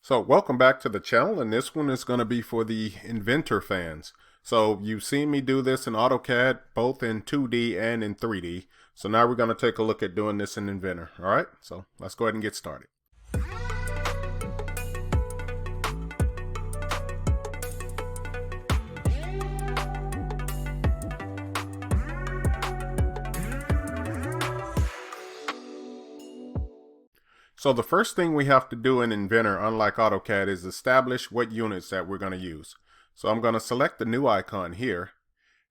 So welcome back to the channel, and this one is going to be for the Inventor fans. So you've seen me do this in AutoCAD, both in 2D and in 3D. So now we're going to take a look at doing this in Inventor. All right, so let's go ahead and get started. So the first thing we have to do in Inventor, unlike AutoCAD, is establish what units that we're going to use. So I'm going to select the new icon here,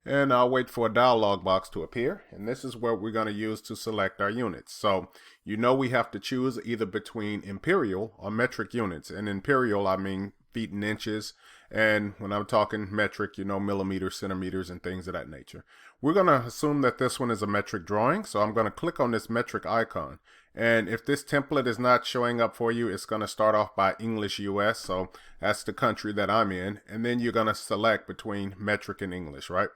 and I'll wait for a dialog box to appear. And this is what we're going to use to select our units. So you know we have to choose either between imperial or metric units. And imperial, I mean feet and inches. And when I'm talking metric, you know, millimeters, centimeters, and things of that nature. We're going to assume that this one is a metric drawing. So I'm going to click on this metric icon. And if this template is not showing up for you, it's going to start off by English US. So that's the country that I'm in. And then you're going to select between metric and English, right?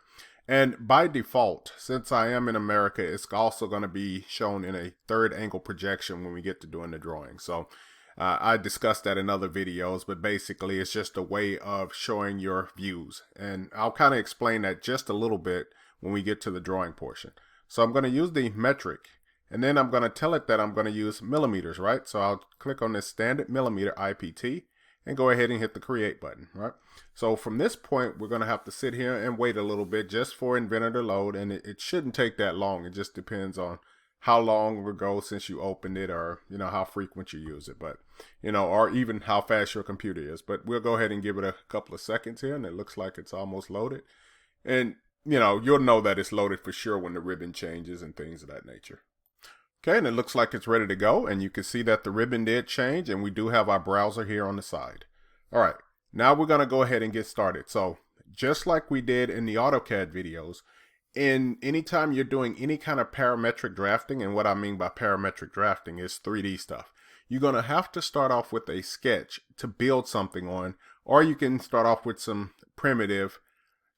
And by default, since I am in America, it's also going to be shown in a third angle projection when we get to doing the drawing. So I discussed that in other videos, but basically it's just a way of showing your views. And I'll kind of explain that just a little bit when we get to the drawing portion. So I'm going to use the metric, and then I'm going to tell it that I'm going to use millimeters, right? So I'll click on this standard millimeter IPT and go ahead and hit the create button, right? So from this point, we're going to have to sit here and wait a little bit just for Inventor to load, and it shouldn't take that long. It just depends on how long ago since you opened it, or you know how frequent you use it, but you know, or even how fast your computer is. But we'll go ahead and give it a couple of seconds here, and it looks like it's almost loaded. And you know, you'll know that it's loaded for sure when the ribbon changes and things of that nature. Okay, and it looks like it's ready to go, and you can see that the ribbon did change, and we do have our browser here on the side. All right, now we're going to go ahead and get started. So just like we did in the AutoCAD videos, anytime you're doing any kind of parametric drafting, and what I mean by parametric drafting is 3D stuff, you're going to have to start off with a sketch to build something on, or you can start off with some primitive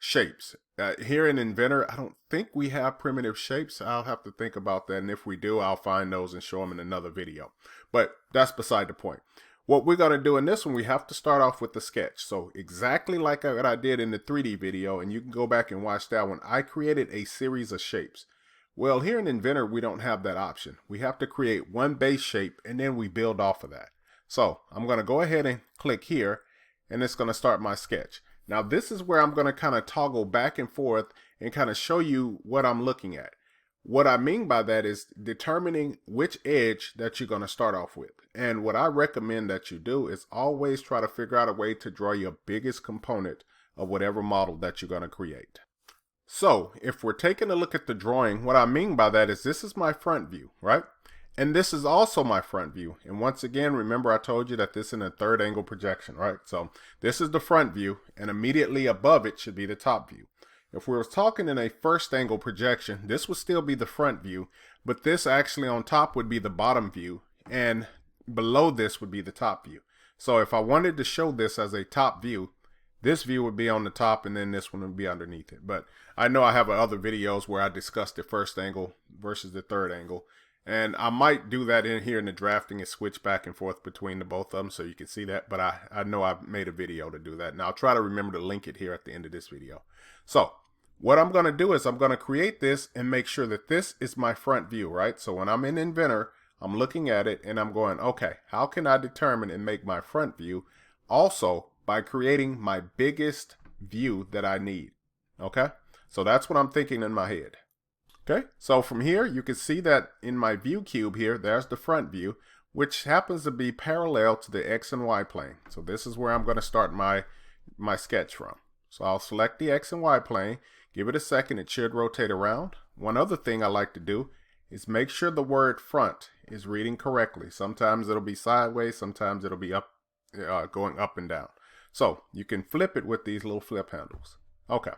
shapes. Here in Inventor, I don't think we have primitive shapes. I'll have to think about that, and if we do, I'll find those and show them in another video. But that's beside the point. What we're going to do in this one, we have to start off with the sketch. So exactly like what I did in the 3D video, and you can go back and watch that one, I created a series of shapes. Well, here in Inventor, we don't have that option. We have to create one base shape, and then we build off of that. So I'm going to go ahead and click here, and it's going to start my sketch. Now this is where I'm going to kind of toggle back and forth and kind of show you what I'm looking at. What I mean by that is determining which edge that you're going to start off with. And what I recommend that you do is always try to figure out a way to draw your biggest component of whatever model that you're going to create. So if we're taking a look at the drawing, what I mean by that is this is my front view, right? And this is also my front view. And once again, remember I told you that this is in a third angle projection, right? So this is the front view, and immediately above it should be the top view. If we were talking in a first angle projection, this would still be the front view, but this actually on top would be the bottom view, and below this would be the top view. So if I wanted to show this as a top view, this view would be on the top, and then this one would be underneath it. But I know I have other videos where I discussed the first angle versus the third angle. And I might do that in here in the drafting and switch back and forth between the both of them so you can see that. But I know I've made a video to do that. And I'll try to remember to link it here at the end of this video. So what I'm going to do is I'm going to create this and make sure that this is my front view, right? So when I'm in Inventor, I'm looking at it and I'm going, okay, how can I determine and make my front view? Also by creating my biggest view that I need. Okay, so that's what I'm thinking in my head. Okay, so from here, you can see that in my view cube here, there's the front view, which happens to be parallel to the X and Y plane. So this is where I'm going to start my sketch from. So I'll select the X and Y plane, give it a second, it should rotate around. One other thing I like to do is make sure the word front is reading correctly. Sometimes it'll be sideways, sometimes it'll be up, going up and down. So you can flip it with these little flip handles. Okay.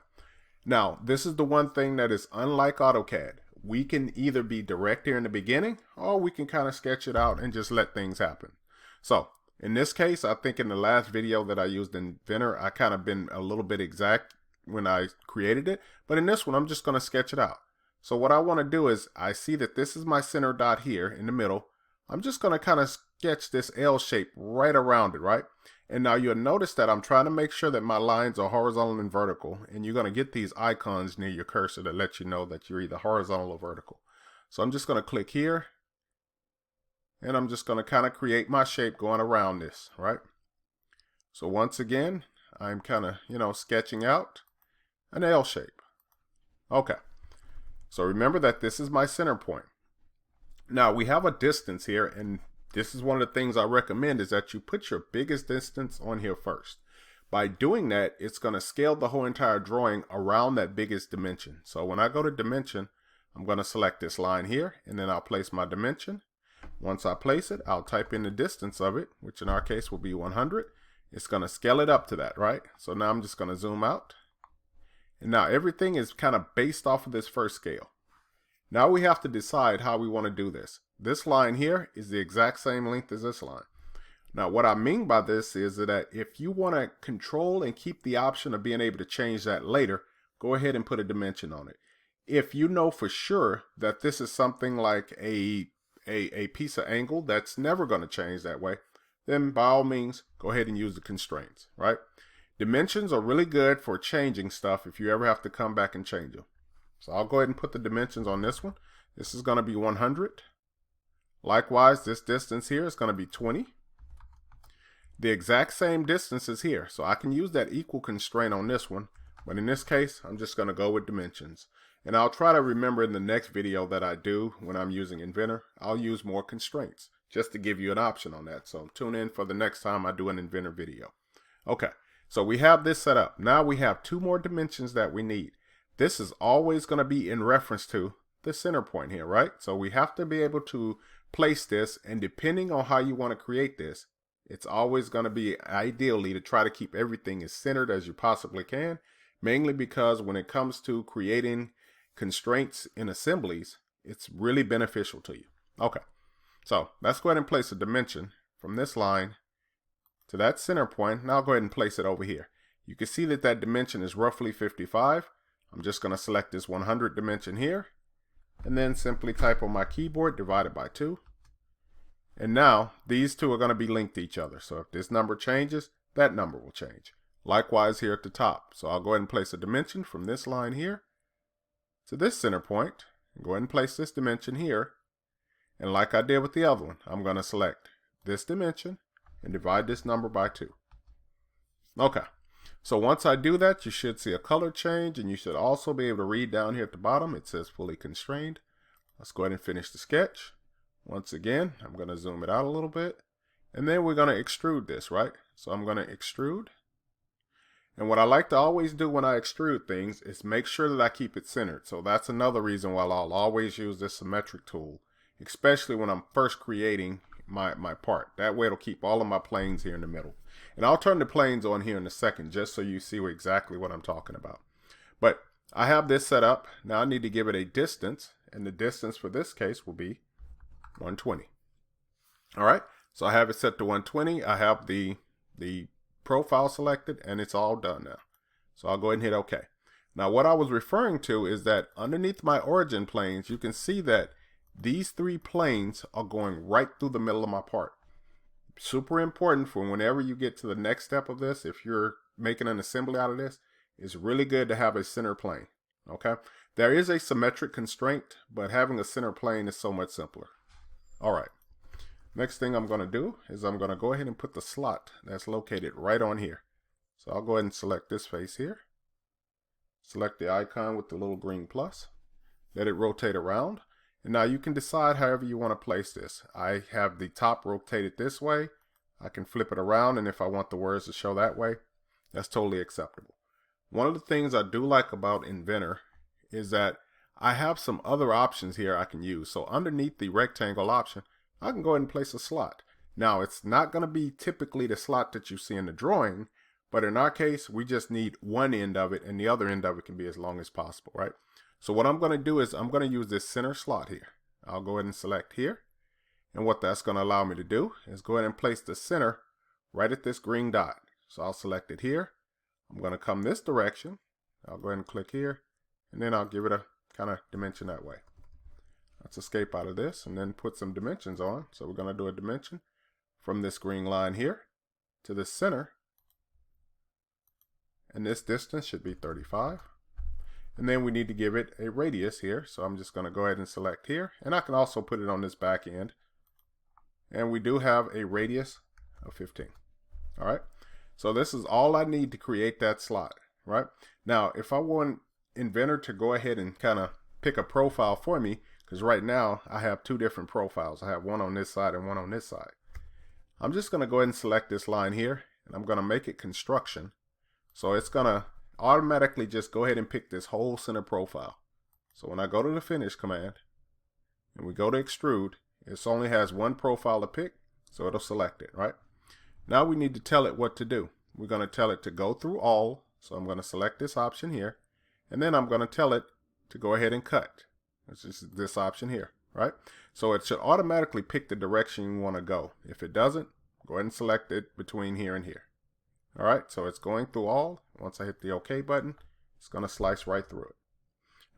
Now, this is the one thing that is unlike AutoCAD. We can either be direct here in the beginning, or we can kind of sketch it out and just let things happen. So, in this case, I think in the last video that I used in Inventor, I kind of been a little bit exact when I created it. But in this one, I'm just going to sketch it out. So what I want to do is, I see that this is my center dot here in the middle. I'm just going to kind of sketch this L shape right around it, right? And now you'll notice that I'm trying to make sure that my lines are horizontal and vertical, and you're going to get these icons near your cursor to let you know that you're either horizontal or vertical. So I'm just going to click here, and I'm just going to kind of create my shape going around this, right? So once again, I'm kind of, sketching out an L shape. Okay. So remember that this is my center point. Now we have a distance here, and this is one of the things I recommend is that you put your biggest distance on here first. By doing that, it's going to scale the whole entire drawing around that biggest dimension. So when I go to dimension, I'm going to select this line here, and then I'll place my dimension. Once I place it, I'll type in the distance of it, which in our case will be 100. It's going to scale it up to that, right? So now I'm just going to zoom out. And now everything is kind of based off of this first scale. Now we have to decide how we want to do this. This line here is the exact same length as this line. Now what I mean by this is that if you want to control and keep the option of being able to change that later, go ahead and put a dimension on it. If you know for sure that this is something like a piece of angle that's never going to change that way, then by all means, go ahead and use the constraints, right? Dimensions are really good for changing stuff if you ever have to come back and change them. So I'll go ahead and put the dimensions on this one. This is going to be 100. Likewise, this distance here is going to be 20. The exact same distance is here, so I can use that equal constraint on this one, but in this case, I'm just going to go with dimensions. And I'll try to remember in the next video that I do when I'm using Inventor, I'll use more constraints just to give you an option on that. So tune in for the next time I do an Inventor video. Okay, so we have this set up. Now we have two more dimensions that we need. This is always going to be in reference to the center point here, right? So we have to be able to place this, and depending on how you want to create this, it's always going to be ideally to try to keep everything as centered as you possibly can, mainly because when it comes to creating constraints in assemblies, it's really beneficial to you. Okay, so let's go ahead and place a dimension from this line to that center point. Now I'll go ahead and place it over here. You can see that that dimension is roughly 55. I'm just going to select this 100 dimension here, and then simply type on my keyboard divided by 2. And now these two are going to be linked to each other. So if this number changes, that number will change. Likewise here at the top. So I'll go ahead and place a dimension from this line here to this center point, and go ahead and place this dimension here. And like I did with the other one, I'm going to select this dimension and divide this number by 2. Okay, so once I do that, you should see a color change, and you should also be able to read down here at the bottom. It says fully constrained. Let's go ahead and finish the sketch. Once again, I'm going to zoom it out a little bit, and then we're going to extrude this, right? So I'm going to extrude. And what I like to always do when I extrude things is make sure that I keep it centered. So that's another reason why I'll always use this symmetric tool, especially when I'm first creating my part. That way it'll keep all of my planes here in the middle. And I'll turn the planes on here in a second just so you see exactly what I'm talking about. But I have this set up. Now I need to give it a distance, and the distance for this case will be 120. All right, so I have it set to 120. I have the profile selected, and it's all done now. So I'll go ahead and hit OK. Now what I was referring to is that underneath my origin planes, you can see that these 3 planes are going right through the middle of my part. Super important for whenever you get to the next step of this. If you're making an assembly out of this, it's really good to have a center plane. Okay, there is a symmetric constraint, but having a center plane is so much simpler. All right, next thing I'm going to do is I'm going to go ahead and put the slot that's located right on here. So I'll go ahead and select this face here. Select the icon with the little green plus. Let it rotate around. And now you can decide however you want to place this. I have the top rotated this way. I can flip it around, and if I want the words to show that way, that's totally acceptable. One of the things I do like about Inventor is that I have some other options here I can use. So underneath the rectangle option, I can go ahead and place a slot. Now it's not going to be typically the slot that you see in the drawing, but in our case, we just need one end of it, and the other end of it can be as long as possible, right? So what I'm going to do is I'm going to use this center slot here. I'll go ahead and select here. And what that's going to allow me to do is go ahead and place the center right at this green dot. So I'll select it here. I'm going to come this direction. I'll go ahead and click here. And then I'll give it a kind of dimension that way. Let's escape out of this and then put some dimensions on. So we're going to do a dimension. from this green line here to the center. And this distance should be 35. And then we need to give it a radius here. So I'm just going to go ahead and select here. And I can also put it on this back end. And we do have a radius of 15. All right. So this is all I need to create that slot, right? Now, if I want Inventor to go ahead and kind of pick a profile for me, because right now I have two different profiles. I have one on this side and one on this side. I'm just going to go ahead and select this line here, and I'm going to make it construction. So it's going to automatically just go ahead and pick this whole center profile. So when I go to the finish command and we go to extrude, it only has one profile to pick, so it'll select it, right? Now we need to tell it what to do. We're going to tell it to go through all. So I'm going to select this option here, and then I'm going to tell it to go ahead and cut. This is this option here, right? So it should automatically pick the direction you want to go. If it doesn't, go ahead and select it between here and here. All right, so it's going through all. Once I hit the OK button, it's going to slice right through it.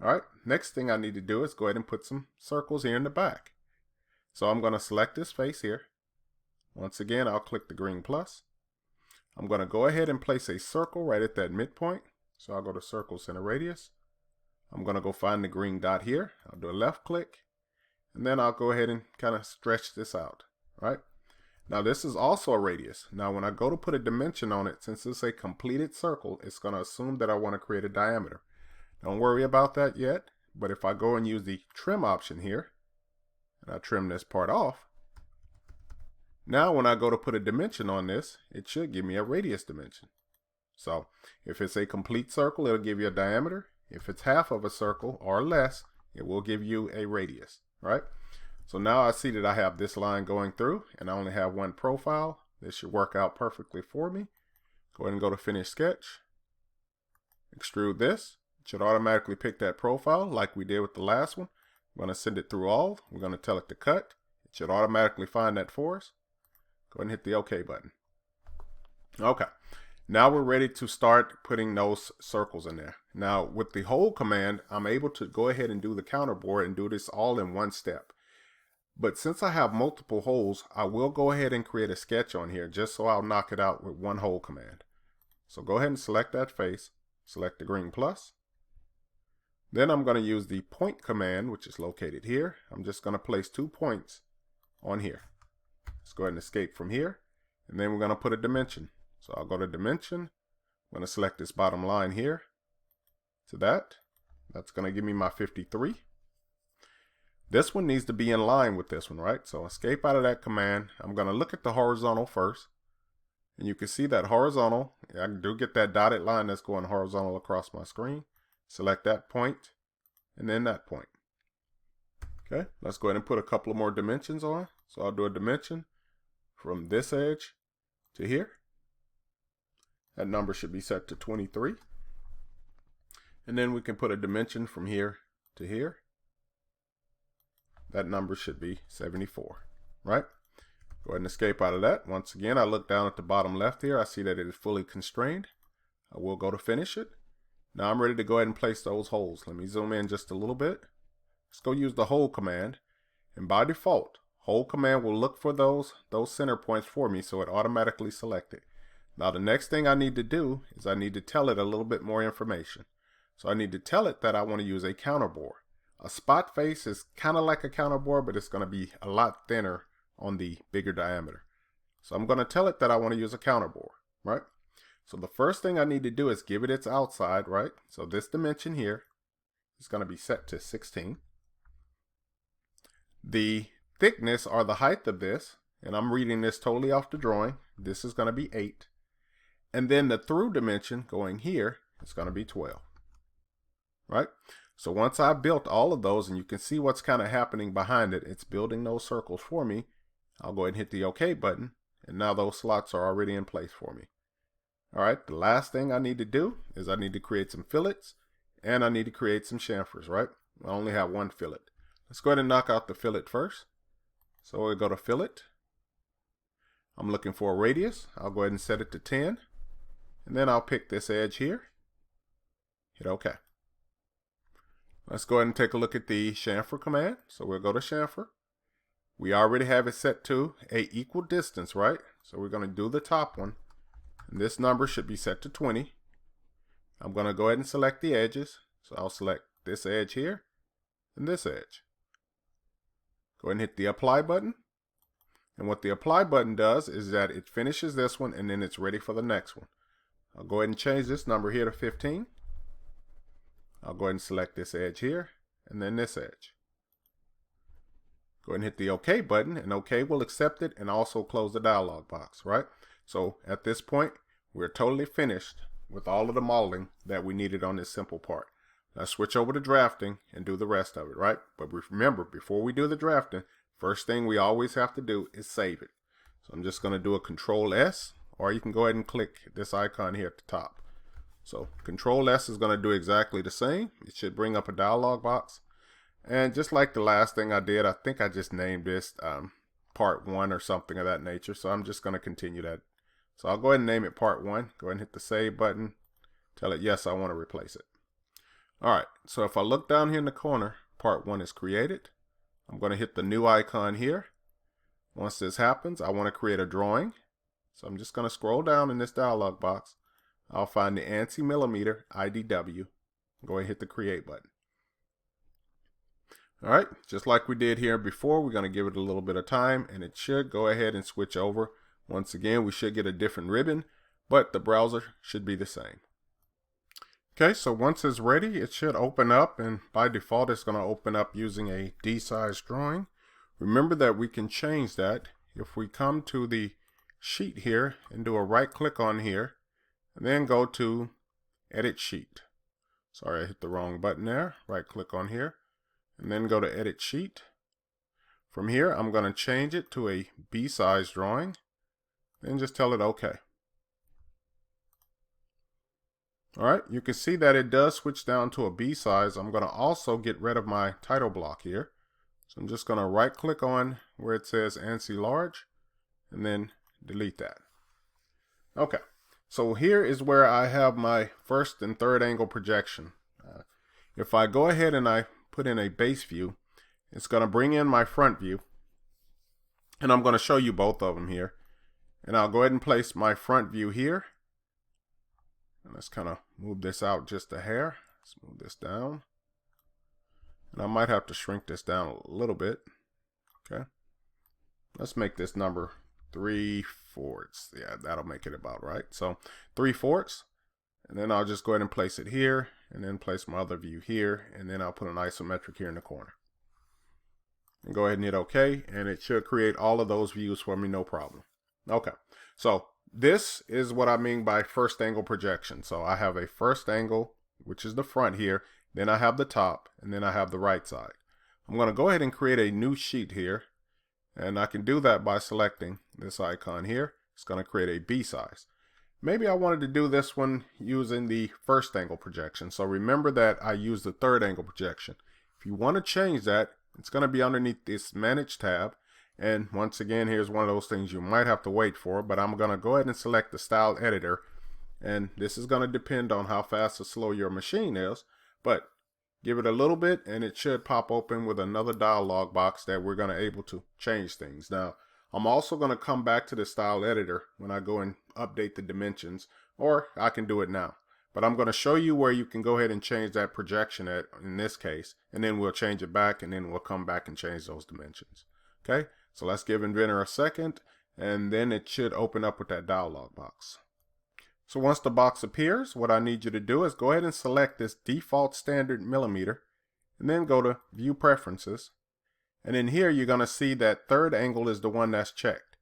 All right, next thing I need to do is go ahead and put some circles here in the back. So I'm going to select this face here. Once again, I'll click the green plus. I'm going to go ahead and place a circle right at that midpoint. So I'll go to Circle Center Radius. I'm going to go find the green dot here. I'll do a left click. And then I'll go ahead and kind of stretch this out. Right? Now this is also a radius. Now when I go to put a dimension on it, since it's a completed circle, it's going to assume that I want to create a diameter. Don't worry about that yet. But if I go and use the trim option here, and I trim this part off, now when I go to put a dimension on this, it should give me a radius dimension. So if it's a complete circle, it'll give you a diameter. If it's half of a circle or less, it will give you a radius, right? So now I see that I have this line going through and I only have one profile. This should work out perfectly for me. Go ahead and go to Finish Sketch. Extrude this. It should automatically pick that profile like we did with the last one. I'm going to send it through all. We're going to tell it to cut. It should automatically find that for us. Go ahead and hit the OK button. Okay, now we're ready to start putting those circles in there. Now with the hole command, I'm able to go ahead and do the counterbore and do this all in one step. But since I have multiple holes, I will go ahead and create a sketch on here just so I'll knock it out with one hole command. So go ahead and select that face, select the green plus. Then I'm going to use the point command, which is located here. I'm just going to place 2 points on here. Let's go ahead and escape from here. And then we're going to put a dimension. So I'll go to dimension. I'm going to select this bottom line here to that. That's going to give me my 53. This one needs to be in line with this one, right? So escape out of that command. I'm going to look at the horizontal first. And you can see that horizontal. I do get that dotted line that's going horizontal across my screen. Select that point and then that point. Okay, let's go ahead and put a couple of more dimensions on. So I'll do a dimension from this edge to here. That number should be set to 23. And then we can put a dimension from here to here. That number should be 74, right? Go ahead and escape out of that. Once again, I look down at the bottom left here. I see that it is fully constrained. I will go to finish it. Now I'm ready to go ahead and place those holes. Let me zoom in just a little bit. Let's go use the hole command. And by default, hole command will look for those center points for me, so it automatically selects it. Now the next thing I need to do is I need to tell it a little bit more information. So I need to tell it that I want to use a counterbore. A spot face is kind of like a counterbore, but it's going to be a lot thinner on the bigger diameter. So I'm going to tell it that I want to use a counterbore, right? So the first thing I need to do is give it its outside, right? So this dimension here is going to be set to 16. The thickness or the height of this, and I'm reading this totally off the drawing, this is going to be 8. And then the through dimension going here is going to be 12, right? So once I've built all of those, and you can see what's kind of happening behind it, it's building those circles for me. I'll go ahead and hit the OK button, and now those slots are already in place for me. All right, the last thing I need to do is I need to create some fillets, and I need to create some chamfers, right? I only have one fillet. Let's go ahead and knock out the fillet first. So we'll go to fillet. I'm looking for a radius. I'll go ahead and set it to 10. And then I'll pick this edge here. Hit OK. Let's go ahead and take a look at the chamfer command. So we'll go to chamfer. we already have it set to a equal distance, right? So we're going to do the top one. And this number should be set to 20. I'm going to go ahead and select the edges. So I'll select this edge here and this edge. Go ahead and hit the apply button. And what the apply button does is that it finishes this one and then it's ready for the next one. I'll go ahead and change this number here to 15. I'll go ahead and select this edge here and then this edge. Go ahead and hit the OK button, and OK will accept it and also close the dialog box, right? So at this point, we're totally finished with all of the modeling that we needed on this simple part. Let's switch over to drafting and do the rest of it, right? But remember, before we do the drafting, first thing we always have to do is save it. So I'm just going to do a Control S, or you can go ahead and click this icon here at the top. So Control S is going to do exactly the same. It should bring up a dialog box. And just like the last thing I did, I think I just named this Part 1 or something of that nature. So I'm just going to continue that. So I'll go ahead and name it Part 1. Go ahead and hit the Save button. Tell it, yes, I want to replace it. All right, so if I look down here in the corner, Part 1 is created. I'm going to hit the new icon here. Once this happens, I want to create a drawing. So I'm just going to scroll down in this dialog box. I'll find the ANSI millimeter IDW. Go ahead and hit the Create button. All right, just like we did here before, we're going to give it a little bit of time, and it should go ahead and switch over. Once again, we should get a different ribbon, but the browser should be the same. Okay, so once it's ready, it should open up, and by default, it's going to open up using a D-size drawing. Remember that we can change that if we come to the sheet here and do a right click on here, and then go to Edit Sheet. Sorry, I hit the wrong button there. Right click on here, and then go to Edit Sheet. From here, I'm going to change it to a B-size drawing, and just tell it OK. All right, you can see that it does switch down to a B size. I'm going to also get rid of my title block here. So I'm just going to right click on where it says ANSI large and then delete that. Okay, so here is where I have my first and third angle projection. If I go ahead and I put in a base view, it's going to bring in my front view. And I'm going to show you both of them here. And I'll go ahead and place my front view here. And let's kind of move this out just a hair. Let's move this down. And I might have to shrink this down a little bit. Okay. Let's make this number 3/4. Yeah, that'll make it about right. So 3/4. And then I'll just go ahead and place it here. And then place my other view here. And then I'll put an isometric here in the corner. And go ahead and hit OK. And it should create all of those views for me, no problem. Okay. So this is what I mean by first angle projection. So I have a first angle, which is the front here. Then I have the top, and then I have the right side. I'm going to go ahead and create a new sheet here. And I can do that by selecting this icon here. It's going to create a B size. Maybe I wanted to do this one using the first angle projection. So remember that I used the third angle projection. If you want to change that, it's going to be underneath this Manage tab. And once again, here's one of those things you might have to wait for, but I'm going to go ahead and select the style editor. And this is going to depend on how fast or slow your machine is, but give it a little bit and it should pop open with another dialog box that we're going to able to change things. Now, I'm also going to come back to the style editor when I go and update the dimensions, or I can do it now. But I'm going to show you where you can go ahead and change that projection at, in this case, and then we'll change it back, and then we'll come back and change those dimensions. Okay, so let's give Inventor a second, and then it should open up with that dialog box. So once the box appears, what I need you to do is go ahead and select this default standard millimeter, and then go to View Preferences. And in here, you're going to see that third angle is the one that's checked.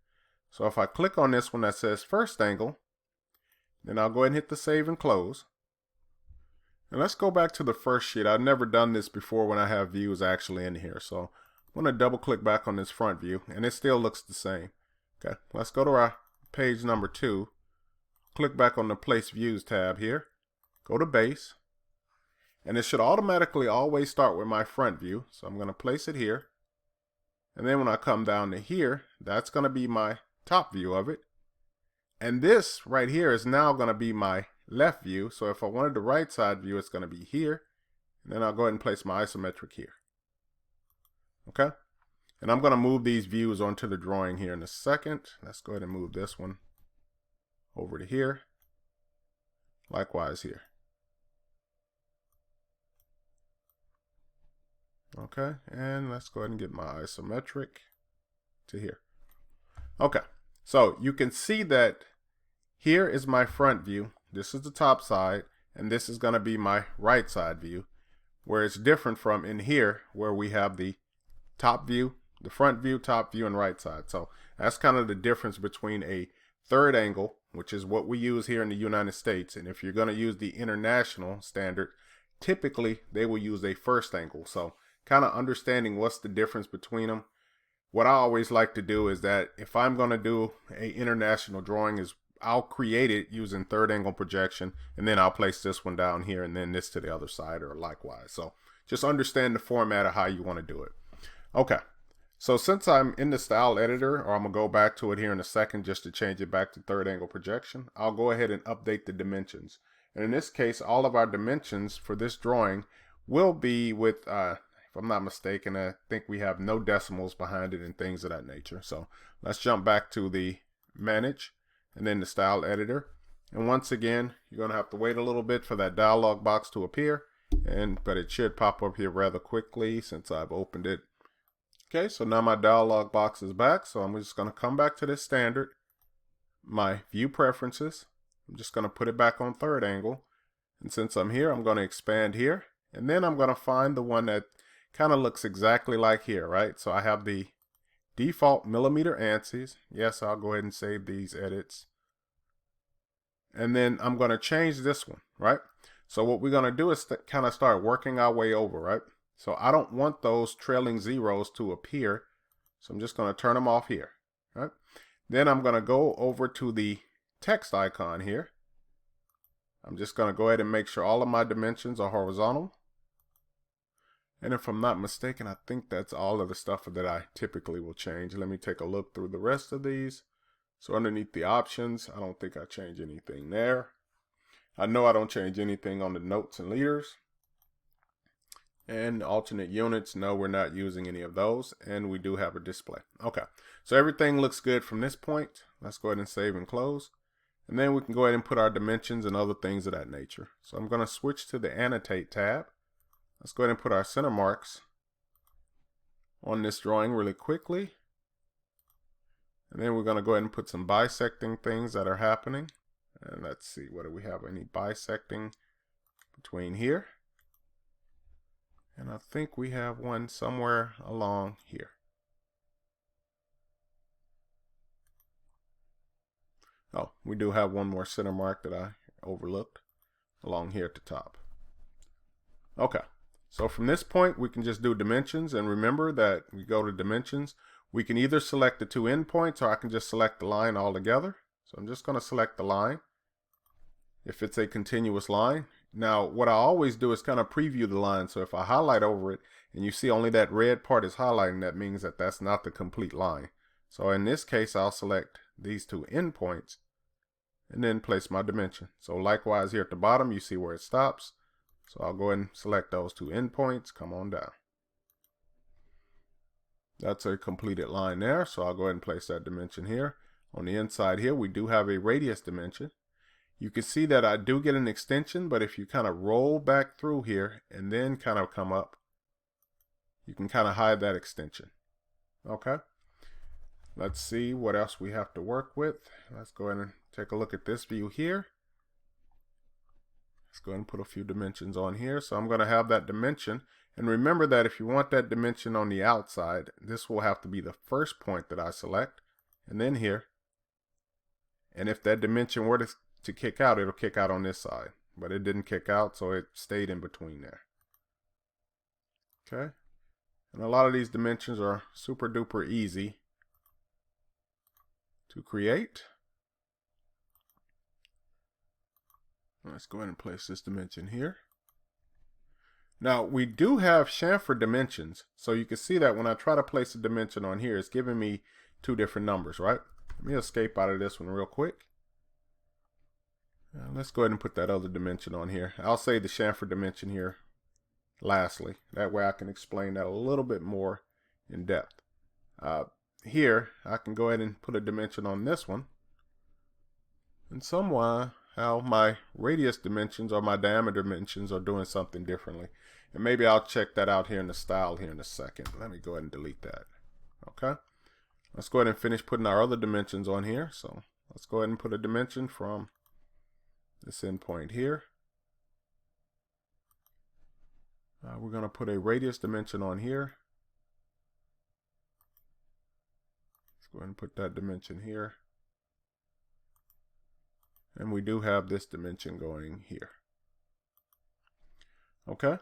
So if I click on this one that says first angle, then I'll go ahead and hit the Save and Close. And let's go back to the first sheet. I've never done this before when I have views actually in here. So I'm going to double click back on this front view, and it still looks the same. Okay, let's go to our page number 2. Click back on the Place Views tab here. Go to Base. And it should automatically always start with my front view. So I'm going to place it here. And then when I come down to here, that's going to be my top view of it. And this right here is now going to be my left view. So if I wanted the right side view, it's going to be here. And then I'll go ahead and place my isometric here. Okay. And I'm going to move these views onto the drawing here in a second. Let's go ahead and move this one over to here. Likewise here. Okay, and let's go ahead and get my isometric to here. Okay, so you can see that here is my front view. This is the top side, and this is going to be my right side view, where it's different from in here where we have the top view, the front view, top view, and right side. So that's kind of the difference between a third angle, which is what we use here in the United States, and if you're going to use the international standard, typically they will use a first angle. So kind of understanding what's the difference between them. What I always like to do is that if I'm going to do a international drawing, is I'll create it using third angle projection, and then I'll place this one down here and then this to the other side, or likewise. So just understand the format of how you want to do it. Okay, so since I'm in the style editor, or I'm gonna go back to it here in a second just to change it back to third angle projection, I'll go ahead and update the dimensions. And in this case, all of our dimensions for this drawing will be with if I'm not mistaken, I think we have no decimals behind it and things of that nature. So let's jump back to the manage and then the style editor. And once again, you're going to have to wait a little bit for that dialog box to appear, but it should pop up here rather quickly since I've opened it. Okay, so now my dialog box is back. So I'm just going to come back to this standard, my view preferences. I'm just going to put it back on third angle. And since I'm here, I'm going to expand here. And then I'm going to find the one that kind of looks exactly like here, right? So I have the default millimeter ANSYs. Yes, I'll go ahead and save these edits. And then I'm going to change this one, right? So what we're going to do is kind of start working our way over, right? So I don't want those trailing zeros to appear. So I'm just going to turn them off here, right? Then I'm going to go over to the text icon here. I'm just going to go ahead and make sure all of my dimensions are horizontal. And if I'm not mistaken, I think that's all of the stuff that I typically will change. Let me take a look through the rest of these. So underneath the options, I don't think I change anything there. I know I don't change anything on the notes and leaders. And alternate units, no, we're not using any of those. And we do have a display. Okay, so everything looks good from this point. Let's go ahead and save and close. And then we can go ahead and put our dimensions and other things of that nature. So I'm going to switch to the Annotate tab. Let's go ahead and put our center marks on this drawing really quickly. And then we're going to go ahead and put some bisecting things that are happening. And let's see, what do we have? Any bisecting between here? And I think we have one somewhere along here. Oh, we do have one more center mark that I overlooked along here at the top. Okay. So from this point, we can just do dimensions, and remember that we go to dimensions. We can either select the two endpoints, or I can just select the line altogether. So I'm just going to select the line if it's a continuous line. Now, what I always do is kind of preview the line. So if I highlight over it and you see only that red part is highlighting, that means that that's not the complete line. So in this case, I'll select these two endpoints and then place my dimension. So likewise here at the bottom, you see where it stops. So I'll go ahead and select those two endpoints, come on down. That's a completed line there, so I'll go ahead and place that dimension here. On the inside here, we do have a radius dimension. You can see that I do get an extension, but if you kind of roll back through here and then kind of come up, you can kind of hide that extension. Okay, let's see what else we have to work with. Let's go ahead and take a look at this view here. Let's go ahead and put a few dimensions on here. So I'm going to have that dimension. And remember that if you want that dimension on the outside, this will have to be the first point that I select. And then here. And if that dimension were to kick out, it'll kick out on this side. But it didn't kick out, so it stayed in between there. Okay. And a lot of these dimensions are super duper easy to create. Let's go ahead and place this dimension here. Now we do have chamfer dimensions, so you can see that when I try to place a dimension on here, it's giving me two different numbers, right? Let me escape out of this one real quick. Let's go ahead and put that other dimension on here. I'll say the chamfer dimension here lastly. That way I can explain that a little bit more in depth. Here I can go ahead and put a dimension on this one, and somehow my radius dimensions or my diameter dimensions are doing something differently. And maybe I'll check that out here in the style here in a second. Let me go ahead and delete that. Okay, let's go ahead and finish putting our other dimensions on here. So let's go ahead and put a dimension from this endpoint here. We're going to put a radius dimension on here. Let's go ahead and put that dimension here. And we do have this dimension going here. Okay,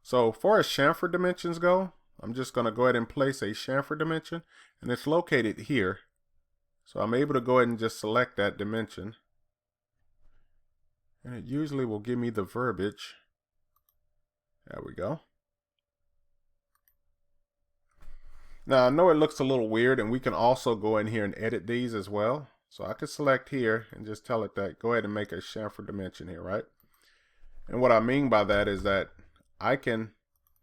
so far as chamfer dimensions go, I'm just going to go ahead and place a chamfer dimension, and it's located here. So I'm able to go ahead and just select that dimension, and it usually will give me the verbiage. There we go. Now I know it looks a little weird, and we can also go in here and edit these as well. So I could select here and just tell it that go ahead and make a chamfer dimension here, right? And what I mean by that is that I can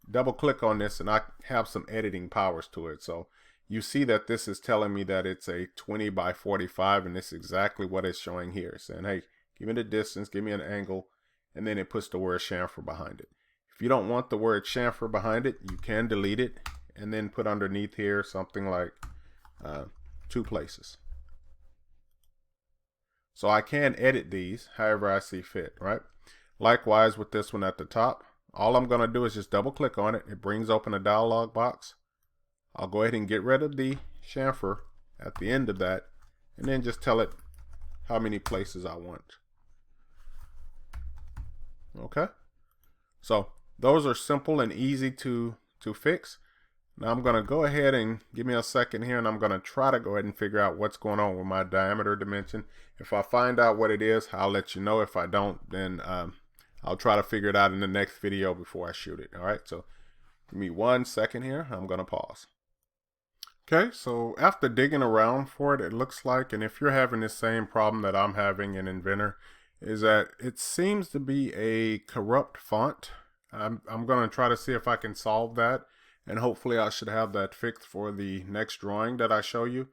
double click on this and I have some editing powers to it. So you see that this is telling me that it's a 20 by 45, and this is exactly what it's showing here. It's saying, hey, give me the distance, give me an angle, and then it puts the word chamfer behind it. If you don't want the word chamfer behind it, you can delete it and then put underneath here something like 2 places. So I can edit these however I see fit, right? Likewise with this one at the top, all I'm going to do is just double click on it. It brings open a dialog box. I'll go ahead and get rid of the chamfer at the end of that, and then just tell it how many places I want. Okay, so those are simple and easy to fix. Now I'm going to go ahead and give me a second here, and I'm going to try to go ahead and figure out what's going on with my diameter dimension. If I find out what it is, I'll let you know. If I don't, then I'll try to figure it out in the next video before I shoot it. All right, so give me 1 second here. I'm going to pause. Okay, so after digging around for it, it looks like, and if you're having the same problem that I'm having in Inventor, is that it seems to be a corrupt font. I'm going to try to see if I can solve that, and hopefully I should have that fixed for the next drawing that I show you.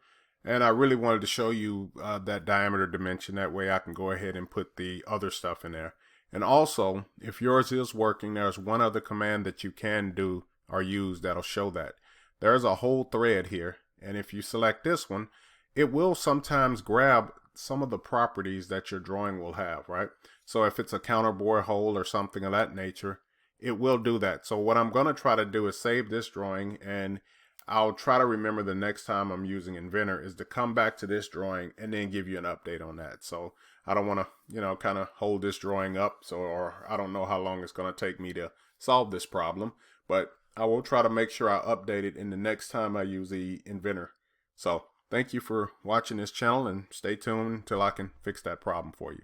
And I really wanted to show you that diameter dimension. That way I can go ahead and put the other stuff in there. And also, if yours is working, there's one other command that you can do or use that'll show that. There's a whole thread here, and if you select this one, it will sometimes grab some of the properties that your drawing will have, right? So if it's a counterbore hole or something of that nature, it will do that. So what I'm going to try to do is save this drawing, and I'll try to remember the next time I'm using Inventor is to come back to this drawing and then give you an update on that. So I don't want to, you know, kind of hold this drawing up, or I don't know how long it's going to take me to solve this problem, but I will try to make sure I update it in the next time I use the Inventor. So thank you for watching this channel, and stay tuned until I can fix that problem for you.